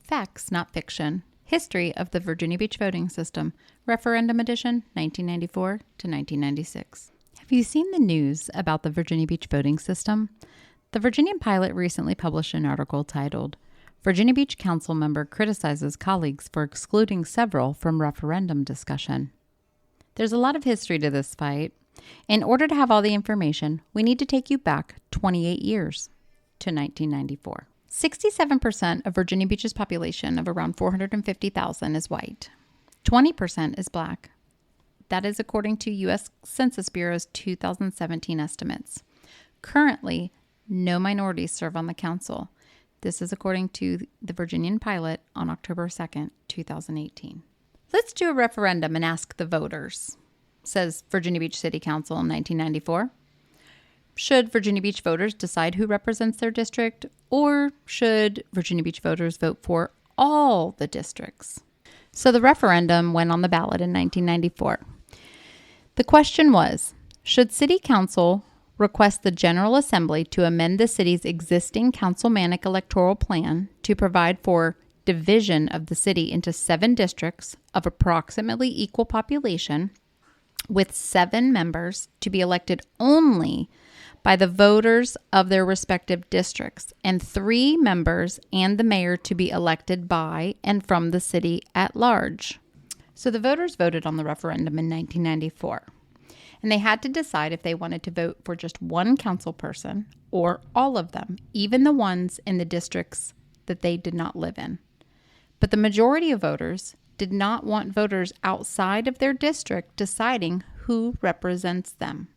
Facts, Not Fiction, History of the Virginia Beach Voting System, Referendum Edition, 1994 to 1996. Have you seen the news about the Virginia Beach voting system? The Virginian Pilot recently published an article titled, Virginia Beach Council Member Criticizes Colleagues for Excluding Several from Referendum Discussion. There's a lot of history to this fight. In order to have all the information, we need to take you back 28 years to 1994. 67% of Virginia Beach's population of around 450,000 is white. 20% is black. That is according to U.S. Census Bureau's 2017 estimates. Currently, no minorities serve on the council. This is according to the Virginian Pilot on October 2nd, 2018. Let's do a referendum and ask the voters, says Virginia Beach City Council in 1994. Should Virginia Beach voters decide who represents their district, or should Virginia Beach voters vote for all the districts? So the referendum went on the ballot in 1994. The question was, should City Council request the General Assembly to amend the city's existing councilmanic electoral plan to provide for division of the city into 7 districts of approximately equal population, with 7 members to be elected only by the voters of their respective districts, and 3 members and the mayor to be elected by and from the city at large. So the voters voted on the referendum in 1994, and they had to decide if they wanted to vote for just one council person or all of them, even the ones in the districts that they did not live in. But the majority of voters did not want voters outside of their district deciding who represents them.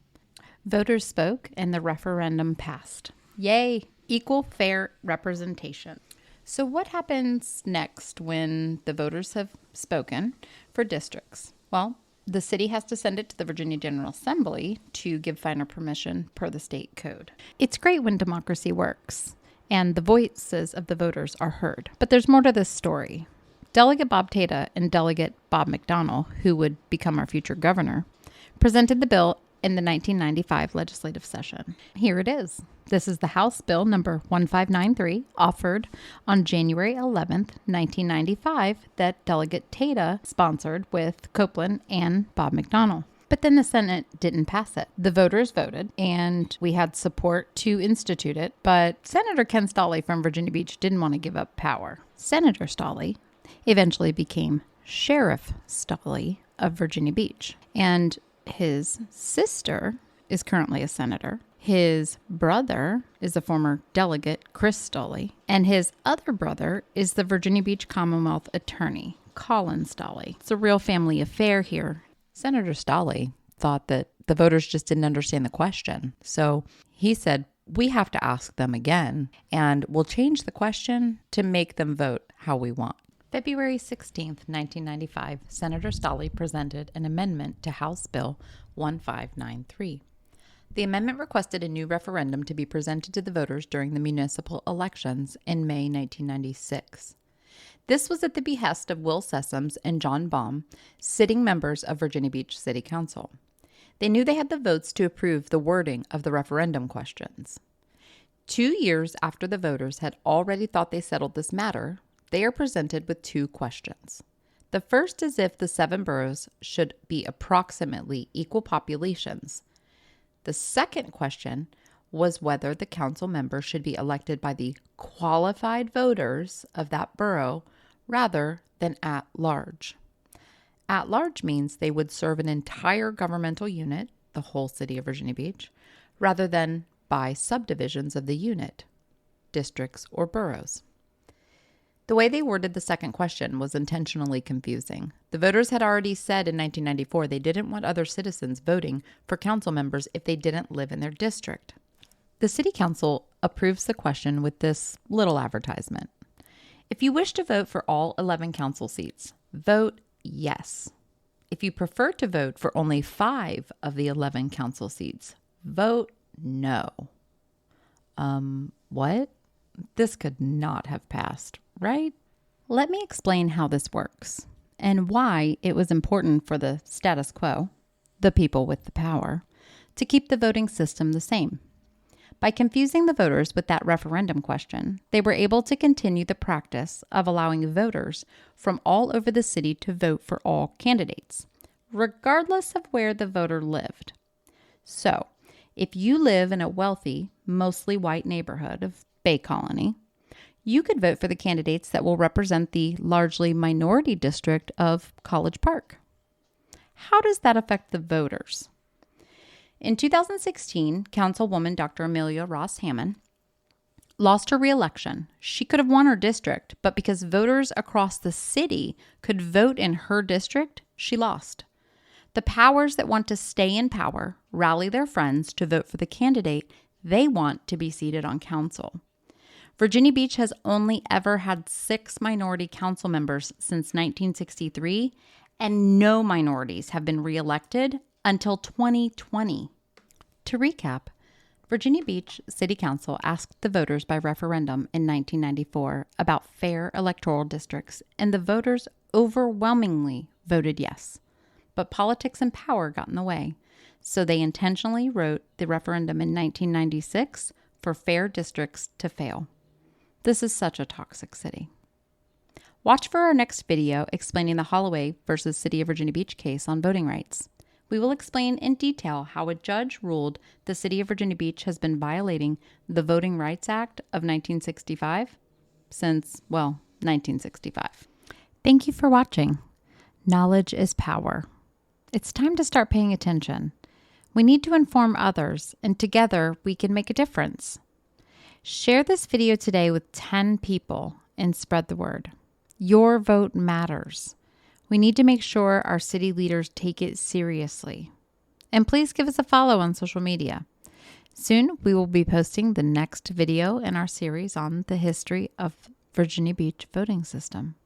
Voters spoke and the referendum passed. Yay! Equal, fair representation. So what happens next when the voters have spoken for districts? Well, the city has to send it to the Virginia General Assembly to give final permission per the state code. It's great when democracy works and the voices of the voters are heard. But there's more to this story. Delegate Bob Tata and Delegate Bob McDonnell, who would become our future governor, presented the bill in the 1995 legislative session. Here it is. This is the House Bill number 1593, offered on January 11th, 1995, that Delegate Tata sponsored with Copeland and Bob McDonnell. But then the Senate didn't pass it. The voters voted, and we had support to institute it, but Senator Ken Stolley from Virginia Beach didn't want to give up power. Senator Stolley eventually became Sheriff Stolley of Virginia Beach, and his sister is currently a senator. His brother is a former delegate, Chris Stolley, and his other brother is the Virginia Beach Commonwealth Attorney, Colin Stolley. It's a real family affair here. Senator Stolley thought that the voters just didn't understand the question. So he said, we have to ask them again, and we'll change the question to make them vote how we want. February 16th, 1995, Senator Stolley presented an amendment to House Bill 1593. The amendment requested a new referendum to be presented to the voters during the municipal elections in May 1996. This was at the behest of Will Sessoms and John Baum, sitting members of Virginia Beach City Council. They knew they had the votes to approve the wording of the referendum questions. 2 years after the voters had already thought they settled this matter, they are presented with 2 questions. The first is if the 7 boroughs should be approximately equal populations. The second question was whether the council member should be elected by the qualified voters of that borough rather than at large. At large means they would serve an entire governmental unit, the whole city of Virginia Beach, rather than by subdivisions of the unit, districts or boroughs. The way they worded the second question was intentionally confusing. The voters had already said in 1994 they didn't want other citizens voting for council members if they didn't live in their district. The city council approves the question with this little advertisement. If you wish to vote for all 11 council seats, vote yes. If you prefer to vote for only 5 of the 11 council seats, vote no. What? This could not have passed, right? Let me explain how this works and why it was important for the status quo, the people with the power, to keep the voting system the same. By confusing the voters with that referendum question, they were able to continue the practice of allowing voters from all over the city to vote for all candidates, regardless of where the voter lived. So, if you live in a wealthy, mostly white neighborhood of Bay Colony, you could vote for the candidates that will represent the largely minority district of College Park. How does that affect the voters? In 2016, Councilwoman Dr. Amelia Ross Hammond lost her re-election. She could have won her district, but because voters across the city could vote in her district, she lost. The powers that want to stay in power rally their friends to vote for the candidate they want to be seated on council. Virginia Beach has only ever had 6 minority council members since 1963, and no minorities have been re-elected until 2020. To recap, Virginia Beach City Council asked the voters by referendum in 1994 about fair electoral districts, and the voters overwhelmingly voted yes. But politics and power got in the way, so they intentionally wrote the referendum in 1996 for fair districts to fail. This is such a toxic city. Watch for our next video explaining the Holloway versus City of Virginia Beach case on voting rights. We will explain in detail how a judge ruled the City of Virginia Beach has been violating the Voting Rights Act of 1965 since, 1965. Thank you for watching. Knowledge is power. It's time to start paying attention. We need to inform others, and together we can make a difference. Share this video today with 10 people and spread the word. Your vote matters. We need to make sure our city leaders take it seriously. And please give us a follow on social media. Soon, we will be posting the next video in our series on the history of Virginia Beach voting system.